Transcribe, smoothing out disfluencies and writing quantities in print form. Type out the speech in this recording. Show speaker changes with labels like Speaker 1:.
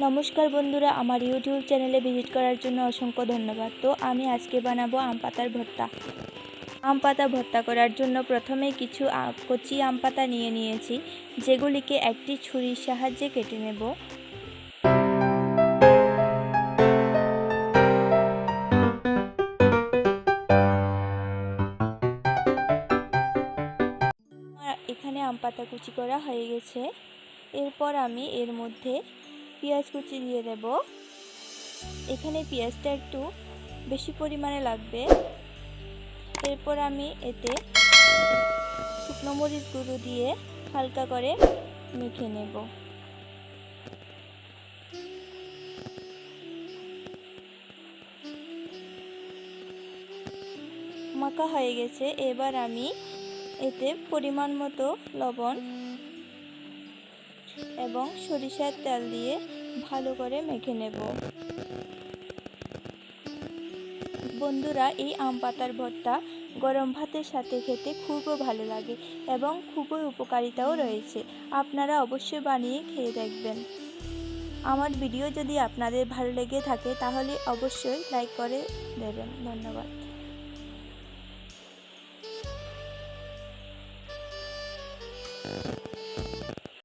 Speaker 1: নমস্কার বন্ধুরা, আমার ইউটিউব চ্যানেলে ভিজিট করার জন্য অসংখ্য ধন্যবাদ। তো আমি আজকে বানাবো আম পাতার ভর্তা। আম পাতা ভর্তা করার জন্য প্রথমে কিছু কচি আম পাতা নিয়েছি, যেগুলিকে একটি ছুরির সাহায্যে কেটে নেব। এখানে আম পাতা কুচি করা হয়ে গেছে। এরপর আমি এর মধ্যে পেঁয়াজ কুচি দিয়ে দেব। এখানে পেঁয়াজটা একটু বেশি পরিমাণে লাগবে। এরপর আমি এতে শুকনো মরিচ গুঁড়ো দিয়ে হালকা করে মেখে নেব। মাখা হয়ে গেছে। এবার আমি এতে পরিমাণ মতো লবণ এবং সরিষার তেল দিয়ে ভালো করে মেখে নেব। বন্ধুরা, এই আম পাতার ভর্তা গরম ভাতের সাথে খেতে খুবই ভালো লাগে এবং খুবই উপকারিতাও রয়েছে। আপনারা অবশ্যই বানিয়ে খেয়ে দেখবেন। আমার ভিডিও যদি আপনাদের ভালো লেগে থাকে তাহলে অবশ্যই লাইক করে দেবেন। ধন্যবাদ।